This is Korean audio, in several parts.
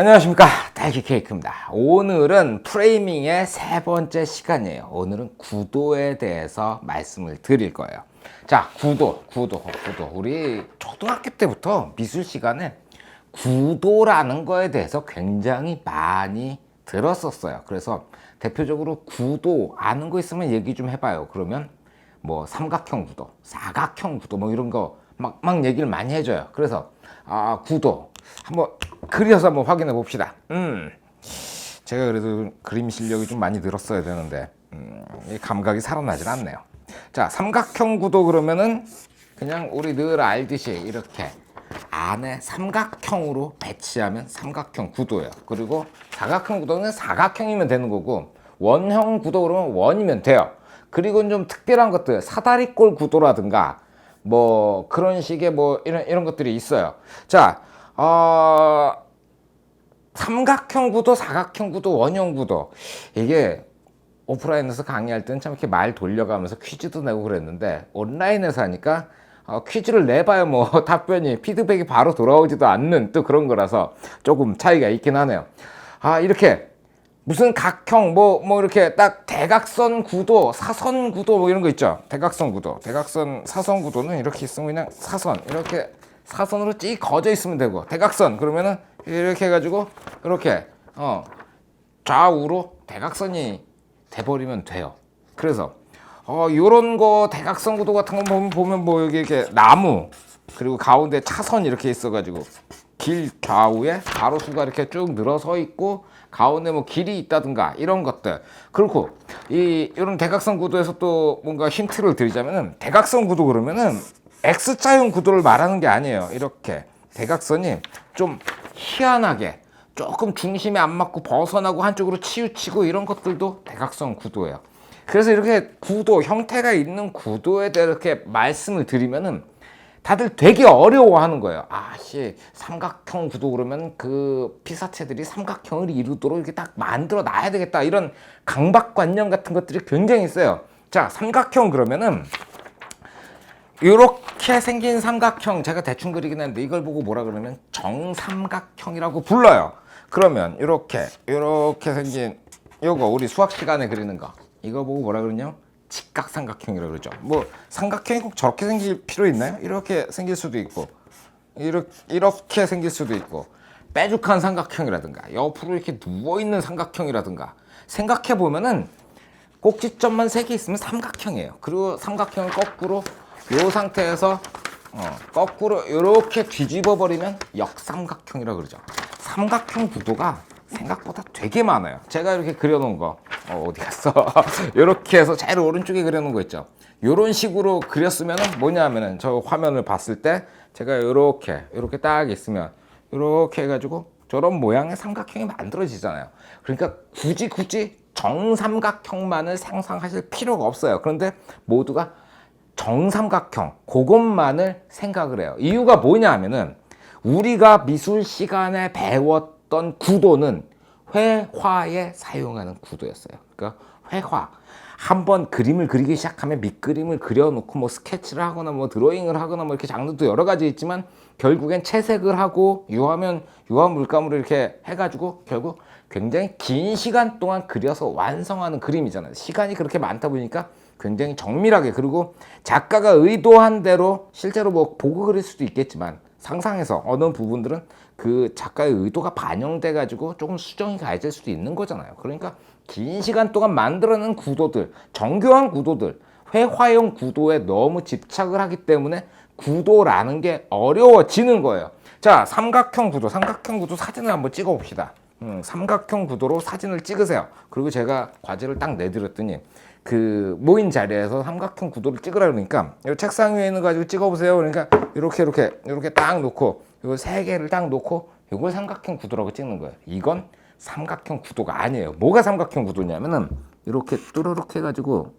안녕하십니까, 딸기 케이크입니다. 오늘은 프레이밍의 세 번째 시간이에요. 오늘은 구도에 대해서 말씀을 드릴 거예요. 자, 구도. 우리 초등학교 때부터 미술 시간에 구도라는 거에 대해서 굉장히 많이 들었었어요. 그래서 대표적으로 구도 아는 거 있으면 얘기 좀 해봐요. 그러면 뭐 삼각형 구도, 사각형 구도 뭐 이런 거 막 얘기를 많이 해줘요. 그래서 구도 한번 그려서 한번 확인해 봅시다. 제가 그래도 그림 실력이 좀 많이 늘었어야 되는데 이 감각이 살아나질 않네요. 자, 삼각형 구도 그러면은 그냥 우리 늘 알듯이 이렇게 안에 삼각형으로 배치하면 삼각형 구도예요. 그리고 사각형 구도는 사각형이면 되는 거고, 원형 구도 그러면 원이면 돼요. 그리고 좀 특별한 것들, 사다리꼴 구도라든가 뭐 그런 식의 뭐 이런 것들이 있어요. 자, 삼각형 구도, 사각형 구도, 원형 구도, 이게 오프라인에서 강의할 때는 참 이렇게 말 돌려가면서 퀴즈도 내고 그랬는데, 온라인에서 하니까 퀴즈를 내봐야 뭐 답변이 피드백이 바로 돌아오지도 않는 또 그런 거라서 조금 차이가 있긴 하네요. 이렇게 무슨 각형 뭐 이렇게 딱 대각선 구도, 사선 구도 뭐 이런 거 있죠. 대각선 구도, 대각선, 사선 구도는 이렇게 있으면 그냥 사선, 이렇게 사선으로 쭉 거져 있으면 되고, 대각선 그러면은 이렇게 해가지고 이렇게 좌우로 대각선이 돼버리면 돼요. 그래서 요런 거 대각선 구도 같은 거 보면 뭐 여기 이렇게 나무, 그리고 가운데 차선 이렇게 있어가지고 길 좌우에 가로수가 이렇게 쭉 늘어서 있고, 가운데 뭐 길이 있다든가 이런 것들. 그렇고 이런 대각선 구도에서 또 뭔가 힌트를 드리자면은, 대각선 구도 그러면은 X자형 구도를 말하는 게 아니에요. 이렇게 대각선이 좀 희한하게 조금 중심에 안 맞고 벗어나고 한쪽으로 치우치고 이런 것들도 대각선 구도예요. 그래서 이렇게 구도, 형태가 있는 구도에 대해 이렇게 말씀을 드리면은 다들 되게 어려워하는 거예요. 삼각형 구도 그러면 그 피사체들이 삼각형을 이루도록 이렇게 딱 만들어 놔야 되겠다, 이런 강박관념 같은 것들이 굉장히 있어요. 자, 삼각형 그러면은 이렇게 생긴 삼각형, 제가 대충 그리긴 했는데 이걸 보고 뭐라 그러면 정삼각형이라고 불러요. 그러면 이렇게 생긴 요거, 우리 수학 시간에 그리는 거, 이거 보고 뭐라 그러냐? 직각삼각형이라고 그러죠. 뭐 삼각형이 꼭 저렇게 생길 필요 있나요? 이렇게 생길 수도 있고, 이렇게 생길 수도 있고, 빼죽한 삼각형이라든가 옆으로 이렇게 누워있는 삼각형이라든가, 생각해 보면은 꼭지점만 3개 있으면 삼각형이에요. 그리고 삼각형을 거꾸로 이 상태에서 거꾸로 이렇게 뒤집어 버리면 역삼각형이라고 그러죠. 삼각형 구도가 생각보다 되게 많아요. 제가 이렇게 그려놓은 거 어디 갔어? 이렇게 해서 제일 오른쪽에 그려놓은 거 있죠. 이런 식으로 그렸으면은 뭐냐 하면은, 저 화면을 봤을 때 제가 이렇게 딱 있으면 이렇게 해가지고 저런 모양의 삼각형이 만들어지잖아요. 그러니까 굳이 정삼각형만을 상상하실 필요가 없어요. 그런데 모두가 정삼각형, 그것만을 생각을 해요. 이유가 뭐냐 하면은, 우리가 미술 시간에 배웠던 구도는 회화에 사용하는 구도였어요. 그러니까 회화. 한번 그림을 그리기 시작하면 밑그림을 그려놓고 뭐 스케치를 하거나 뭐 드로잉을 하거나 뭐 이렇게 장르도 여러 가지 있지만, 결국엔 채색을 하고 유화면, 유화 물감으로 이렇게 해가지고 결국 굉장히 긴 시간 동안 그려서 완성하는 그림이잖아요. 시간이 그렇게 많다 보니까 굉장히 정밀하게, 그리고 작가가 의도한 대로 실제로 뭐 보고 그릴 수도 있겠지만, 상상해서 어느 부분들은 그 작가의 의도가 반영돼 가지고 조금 수정이 가해질 수도 있는 거잖아요. 그러니까 긴 시간 동안 만들어낸 구도들, 정교한 구도들, 회화형 구도에 너무 집착을 하기 때문에 구도라는 게 어려워지는 거예요. 자, 삼각형 구도 사진을 한번 찍어 봅시다. 삼각형 구도로 사진을 찍으세요. 그리고 제가 과제를 딱 내드렸더니, 그 모인 자리에서 삼각형 구도를 찍으라 그러니까, 이 책상 위에 있는 거 가지고 찍어보세요. 그러니까 이렇게 딱 놓고, 이거 3개를 딱 놓고 이걸 삼각형 구도라고 찍는 거예요. 이건 삼각형 구도가 아니에요. 뭐가 삼각형 구도냐면은, 이렇게 뚜루룩 해가지고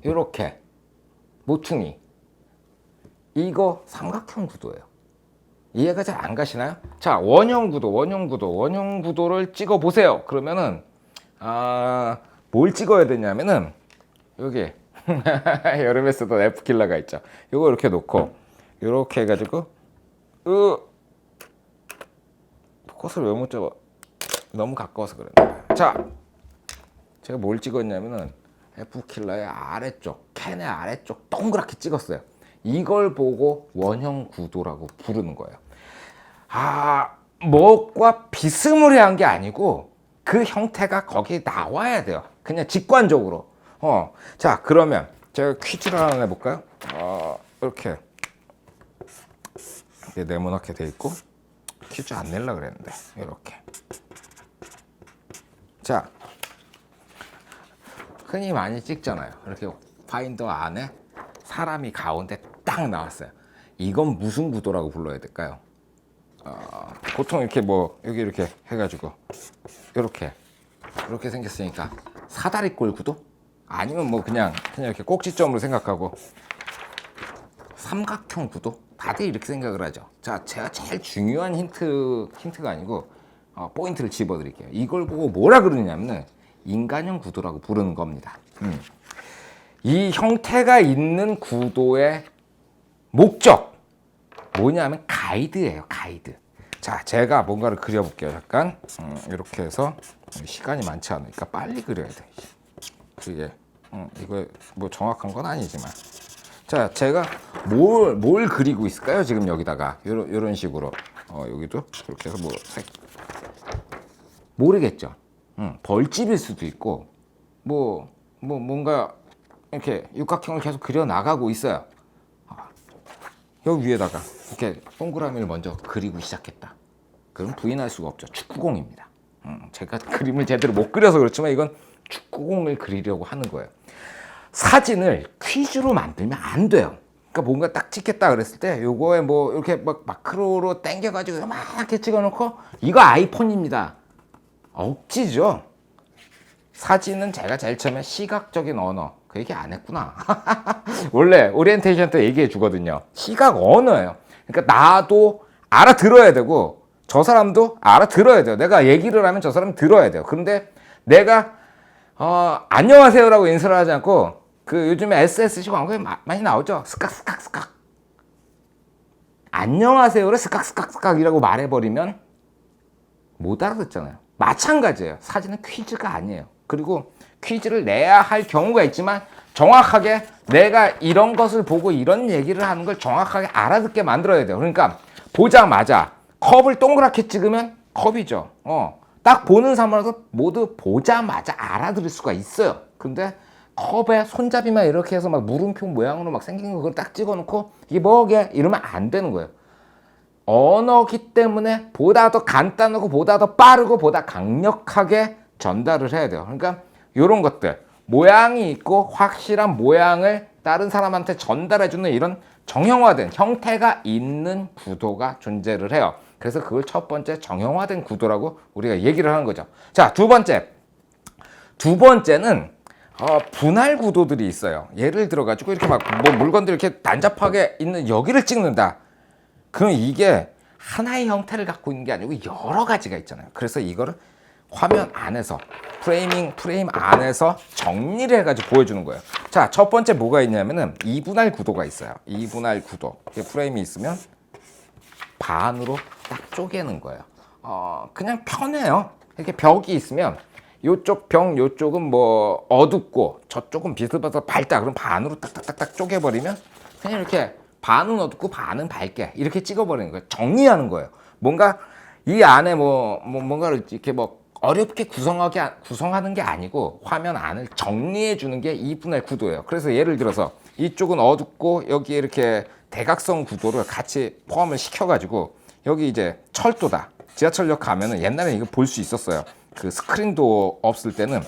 이렇게 모퉁이, 이거 삼각형 구도예요. 이해가 잘 안 가시나요? 자, 원형 구도를 찍어 보세요. 그러면은 뭘 찍어야 되냐면은, 여기 여름에 쓰던 F킬러가 있죠. 이거 이렇게 놓고 이렇게 해가지고 컷을 왜 못 잡아? 너무 가까워서 그랬는데. 자, 제가 뭘 찍었냐면은 F킬러의 아래쪽, 캔의 아래쪽 동그랗게 찍었어요. 이걸 보고 원형 구도라고 부르는 거예요. 뭐과 비스무리한 게 아니고 그 형태가 거기에 나와야 돼요. 그냥 직관적으로. 자, 그러면 제가 퀴즈를 하나 내볼까요? 이렇게 네모나게 돼 있고 퀴즈 안 내려고 그랬는데 이렇게. 자, 흔히 많이 찍잖아요. 이렇게 파인더 안에 사람이 가운데 딱 나왔어요. 이건 무슨 구도라고 불러야 될까요? 보통 이렇게 뭐 여기 이렇게 해가지고 이렇게 생겼으니까 사다리꼴 구도? 아니면 뭐 그냥 이렇게 꼭지점으로 생각하고 삼각형 구도? 다들 이렇게 생각을 하죠. 자, 제가 제일 중요한 힌트가 아니고 포인트를 집어드릴게요. 이걸 보고 뭐라 그러냐면 인간형 구도라고 부르는 겁니다. 이 형태가 있는 구도의 목적 뭐냐면 가이드예요. 가이드. 자, 제가 뭔가를 그려볼게요. 잠깐 이렇게 해서 시간이 많지 않으니까 빨리 그려야 돼. 그게 이거 뭐 정확한 건 아니지만, 자, 제가 뭘 그리고 있을까요? 지금 여기다가 요런 식으로 여기도 이렇게 해서 모르겠죠. 벌집일 수도 있고 뭔가 이렇게 육각형을 계속 그려 나가고 있어요. 여기 위에다가 이렇게 동그라미를 먼저 그리고 시작했다. 그럼 부인할 수가 없죠. 축구공입니다. 제가 그림을 제대로 못 그려서 그렇지만 이건 축구공을 그리려고 하는 거예요. 사진을 퀴즈로 만들면 안 돼요. 그러니까 뭔가 딱 찍겠다 그랬을 때 요거에 뭐 이렇게 막 마크로로 당겨가지고 막 이렇게 찍어놓고 이거 아이폰입니다. 억지죠. 사진은 제가 제일 처음에 시각적인 언어 그 얘기 안 했구나. 원래 오리엔테이션 때 얘기해 주거든요. 시각 언어예요. 그러니까 나도 알아들어야 되고 저 사람도 알아들어야 돼요. 내가 얘기를 하면 저 사람 들어야 돼요. 그런데 내가 안녕하세요라고 인사를 하지 않고 그 요즘에 SSC 광고에 많이 나오죠. 스깍스깍스깍. 안녕하세요를 스깍스깍스깍이라고 말해버리면 못 알아듣잖아요. 마찬가지예요. 사진은 퀴즈가 아니에요. 그리고 퀴즈를 내야 할 경우가 있지만 정확하게 내가 이런 것을 보고 이런 얘기를 하는 걸 정확하게 알아듣게 만들어야 돼요. 그러니까 보자마자 컵을 동그랗게 찍으면 컵이죠. 딱 보는 사람으로서 모두 보자마자 알아들을 수가 있어요. 근데 컵에 손잡이만 이렇게 해서 막 물음표 모양으로 막 생긴 거 그걸 딱 찍어놓고 이게 뭐게 이러면 안 되는 거예요. 언어기 때문에 보다 더 간단하고 보다 더 빠르고 보다 강력하게 전달을 해야 돼요. 그러니까 이런 것들 모양이 있고 확실한 모양을 다른 사람한테 전달해주는 이런 정형화된 형태가 있는 구도가 존재를 해요. 그래서 그걸 첫 번째 정형화된 구도라고 우리가 얘기를 하는 거죠. 자, 두 번째는 분할 구도들이 있어요. 예를 들어 가지고 이렇게 막 뭐 물건들 이렇게 난잡하게 있는 여기를 찍는다. 그럼 이게 하나의 형태를 갖고 있는 게 아니고 여러 가지가 있잖아요. 그래서 이거를 화면 안에서 프레임 안에서 정리를 해가지고 보여주는 거예요. 자, 첫 번째 뭐가 있냐면은 이분할 구도가 있어요. 이분할 구도. 프레임이 있으면 반으로 딱 쪼개는 거예요. 그냥 편해요. 이렇게 벽이 있으면 요쪽 벽, 요쪽은 뭐 어둡고 저쪽은 비슷해서 밝다. 그럼 반으로 딱딱딱딱 쪼개버리면 그냥 이렇게 반은 어둡고 반은 밝게 이렇게 찍어버리는 거예요. 정리하는 거예요. 뭔가 이 안에 뭔가를 이렇게 어렵게 구성하는 게 아니고 화면 안을 정리해 주는 게 이분할 구도예요. 그래서 예를 들어서 이쪽은 어둡고 여기에 이렇게 대각선 구도를 같이 포함을 시켜가지고 여기 이제 철도다. 지하철역 가면은 옛날에 이거 볼 수 있었어요. 그 스크린도 없을 때는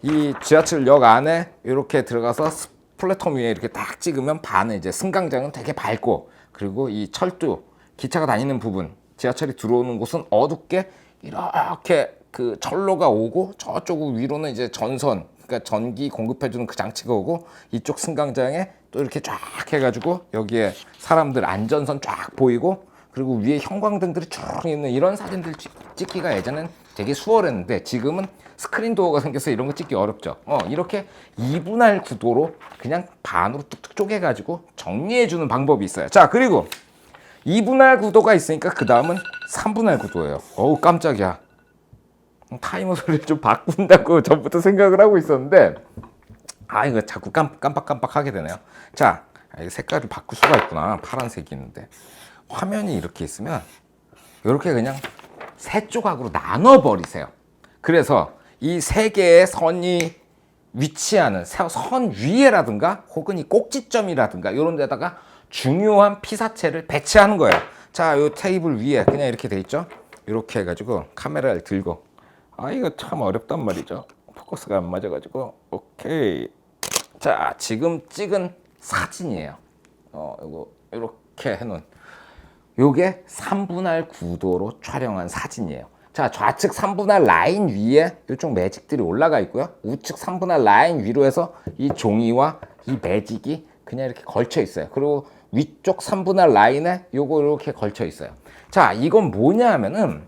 이 지하철역 안에 이렇게 들어가서 플랫폼 위에 이렇게 딱 찍으면 반은 이제 승강장은 되게 밝고 그리고 이 철도 기차가 다니는 부분 지하철이 들어오는 곳은 어둡게 이렇게 그 철로가 오고 저쪽 위로는 이제 전선 그러니까 전기 공급해주는 그 장치가 오고 이쪽 승강장에 또 이렇게 쫙 해가지고 여기에 사람들 안전선 쫙 보이고 그리고 위에 형광등들이 쭉 있는 이런 사진들 찍기가 예전엔 되게 수월했는데 지금은 스크린 도어가 생겨서 이런 거 찍기 어렵죠. 이렇게 이분할 구도로 그냥 반으로 뚝뚝 쪼개가지고 정리해주는 방법이 있어요. 자, 그리고 이분할 구도가 있으니까 그 다음은 3분할 구도예요. 어우 깜짝이야. 타이머 소리를 좀 바꾼다고 전부터 생각을 하고 있었는데 이거 자꾸 깜빡깜빡 하게 되네요. 자, 이 색깔을 바꿀 수가 있구나. 파란색이 있는데 화면이 이렇게 있으면 이렇게 그냥 세 조각으로 나눠 버리세요. 그래서 이 세 개의 선이 위치하는 선 위에라든가 혹은 이 꼭지점이라든가 이런 데다가 중요한 피사체를 배치하는 거예요. 자, 이 테이블 위에 그냥 이렇게 돼 있죠. 이렇게 해가지고 카메라를 들고 이거 참 어렵단 말이죠. 포커스가 안 맞아가지고 오케이. 자, 지금 찍은 사진이에요. 이거 이렇게 해놓은 요게 3분할 구도로 촬영한 사진이에요. 자, 좌측 3분할 라인 위에 이쪽 매직들이 올라가 있고요. 우측 3분할 라인 위로 해서 이 종이와 이 매직이 그냥 이렇게 걸쳐 있어요. 그리고 위쪽 3분할 라인에 요거 이렇게 걸쳐 있어요. 자, 이건 뭐냐 하면은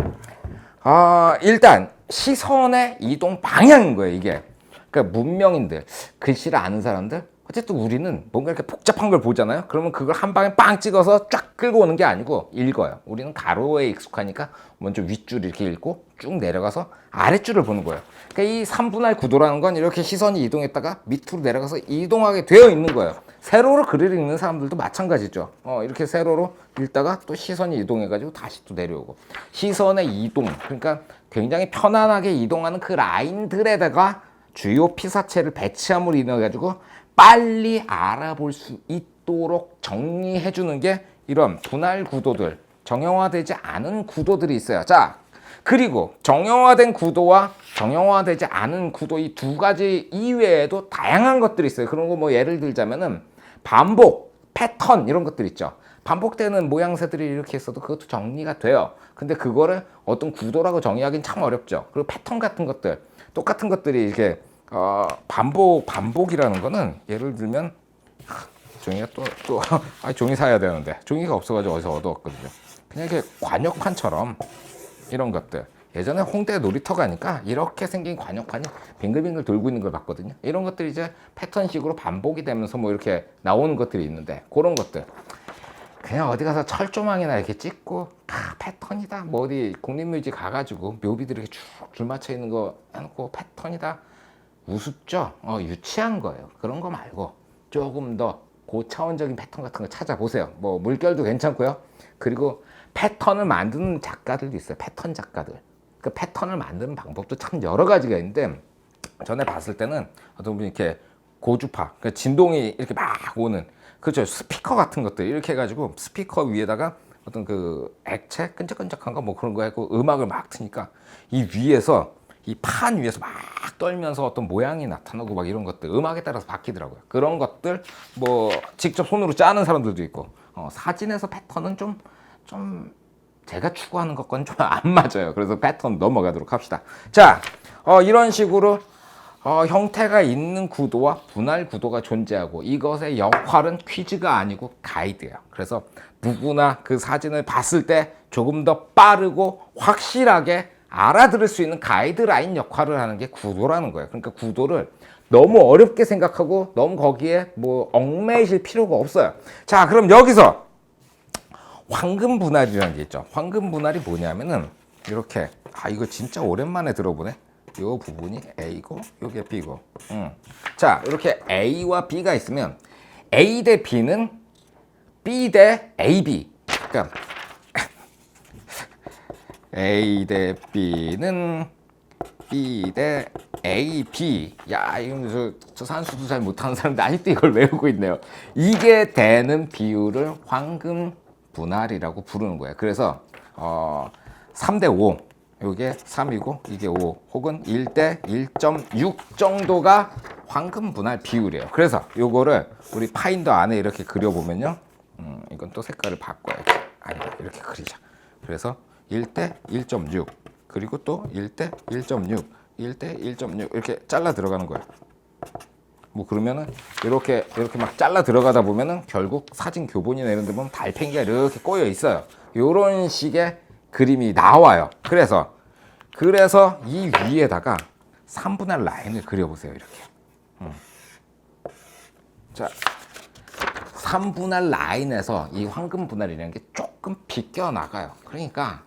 일단 시선의 이동 방향인 거예요, 이게. 그러니까 문명인들, 글씨를 아는 사람들, 어쨌든 우리는 뭔가 이렇게 복잡한 걸 보잖아요. 그러면 그걸 한 방에 빵 찍어서 쫙 끌고 오는 게 아니고 읽어요. 우리는 가로에 익숙하니까 먼저 윗줄 이렇게 읽고 쭉 내려가서 아랫줄을 보는 거예요. 그러니까 이 3분할 구도라는 건 이렇게 시선이 이동했다가 밑으로 내려가서 이동하게 되어 있는 거예요. 세로로 글을 읽는 사람들도 마찬가지죠. 이렇게 세로로 읽다가 또 시선이 이동해가지고 다시 또 내려오고. 시선의 이동, 그러니까 굉장히 편안하게 이동하는 그 라인들에다가 주요 피사체를 배치함으로 인해 가지고 빨리 알아볼 수 있도록 정리해 주는 게 이런 분할 구도들, 정형화되지 않은 구도들이 있어요. 자, 그리고 정형화된 구도와 정형화되지 않은 구도 이 두 가지 이외에도 다양한 것들이 있어요. 그런 거 뭐 예를 들자면은 반복, 패턴 이런 것들 있죠. 반복되는 모양새들이 이렇게 있어도 그것도 정리가 돼요. 근데 그거를 어떤 구도라고 정의하기는 참 어렵죠. 그리고 패턴 같은 것들, 똑같은 것들이 이렇게 반복이라는 거는 예를 들면 종이가 또 종이 사야 되는데 종이가 없어가지고 어디서 얻어왔거든요. 그냥 이렇게 관역판처럼 이런 것들. 예전에 홍대 놀이터 가니까 이렇게 생긴 관역판이 빙글빙글 돌고 있는 걸 봤거든요. 이런 것들이 이제 패턴식으로 반복이 되면서 뭐 이렇게 나오는 것들이 있는데 그런 것들. 그냥 어디 가서 철조망이나 이렇게 찍고 패턴이다. 뭐 어디 국립묘지 가가지고 묘비들 이렇게 쭉 줄 맞춰 있는 거 해놓고 패턴이다. 우습죠? 유치한 거예요. 그런 거 말고 조금 더 고차원적인 패턴 같은 거 찾아보세요. 뭐 물결도 괜찮고요. 그리고 패턴을 만드는 작가들도 있어요. 패턴 작가들. 그 패턴을 만드는 방법도 참 여러 가지가 있는데 전에 봤을 때는 어떤 분이 이렇게 고주파, 그러니까 진동이 이렇게 막 오는 그렇죠. 스피커 같은 것들 이렇게 해가지고 스피커 위에다가 어떤 그 액체 끈적끈적한 거 뭐 그런 거 해고 음악을 막 트니까 이 위에서 이 판 위에서 막 떨면서 어떤 모양이 나타나고 막 이런 것들 음악에 따라서 바뀌더라고요. 그런 것들 뭐 직접 손으로 짜는 사람들도 있고 사진에서 패턴은 좀 제가 추구하는 것과는 좀 안 맞아요. 그래서 패턴 넘어가도록 합시다. 자, 이런 식으로 형태가 있는 구도와 분할 구도가 존재하고 이것의 역할은 퀴즈가 아니고 가이드예요. 그래서 누구나 그 사진을 봤을 때 조금 더 빠르고 확실하게 알아들을 수 있는 가이드라인 역할을 하는 게 구도라는 거예요. 그러니까 구도를 너무 어렵게 생각하고 너무 거기에 뭐 얽매이실 필요가 없어요. 자, 그럼 여기서 황금 분할이라는 게 있죠. 황금 분할이 뭐냐면은 이렇게 이거 진짜 오랜만에 들어보네. 요 부분이 A고 요게 B고. 자, 이렇게 A와 B가 있으면 A 대 B는 B 대 AB. 그러니까 A 대 B는 B 대 AB. 야, 이거 저 산수도 잘 못하는 사람들 아직도 이걸 외우고 있네요. 이게 되는 비율을 황금 분할이라고 부르는 거예요. 그래서 3대 5. 이게 3이고 이게 5 혹은 1대 1.6 정도가 황금 분할 비율이에요. 그래서 요거를 우리 파인더 안에 이렇게 그려보면요. 이건 또 색깔을 바꿔야지. 아니다, 이렇게 그리자. 그래서 1대 1.6 그리고 또 1대 1.6 1대 1.6 이렇게 잘라 들어가는 거예요. 뭐 그러면은 이렇게 막 잘라 들어가다 보면은 결국 사진 교본이나 이런 데 보면 달팽이가 이렇게 꼬여 있어요. 요런 식의 그림이 나와요. 그래서 이 위에다가 3분할 라인을 그려보세요. 이렇게. 자, 3분할 라인에서 이 황금 분할이라는 게 조금 비껴 나가요. 그러니까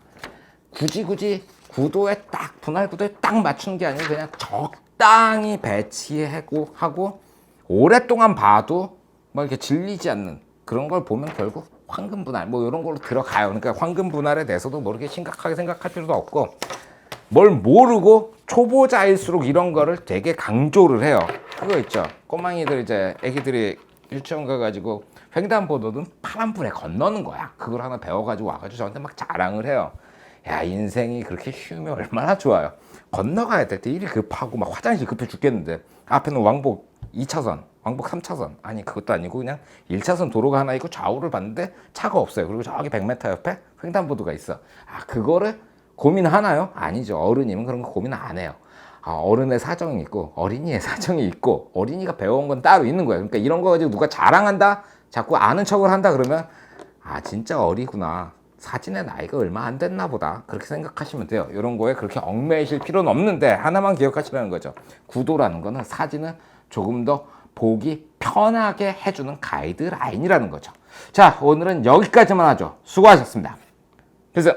굳이 구도에 딱 분할 구도에 딱 맞추는 게 아니고 그냥 적당히 배치하고 오랫동안 봐도 뭐 이렇게 질리지 않는 그런 걸 보면 결국 황금 분할 뭐 이런 걸로 들어가요. 그러니까 황금 분할에 대해서도 뭐 이렇게 심각하게 생각할 필요도 없고 뭘 모르고 초보자일수록 이런 거를 되게 강조를 해요. 그거 있죠. 꼬망이들 이제 애기들이 유치원 가가지고 횡단보도는 파란불에 건너는 거야. 그걸 하나 배워가지고 와가지고 저한테 막 자랑을 해요. 야, 인생이 그렇게 쉬우면 얼마나 좋아요. 건너가야 될 때 일이 급하고 막 화장실 급해 죽겠는데 앞에는 왕복 2차선, 왕복 3차선 아니 그것도 아니고 그냥 1차선 도로가 하나 있고 좌우를 봤는데 차가 없어요. 그리고 저기 100m 옆에 횡단보도가 있어. 아, 그거를 고민하나요? 아니죠. 어른이면 그런 거 고민 안 해요. 아, 어른의 사정이 있고 어린이의 사정이 있고 어린이가 배워온 건 따로 있는 거예요. 그러니까 이런 거 가지고 누가 자랑한다? 자꾸 아는 척을 한다 그러면 아, 진짜 어리구나. 사진의 나이가 얼마 안 됐나 보다. 그렇게 생각하시면 돼요. 이런 거에 그렇게 얽매이실 필요는 없는데 하나만 기억하시라는 거죠. 구도라는 거는 사진은 조금 더 보기 편하게 해주는 가이드라인이라는 거죠. 자, 오늘은 여기까지만 하죠. 수고하셨습니다. 그래서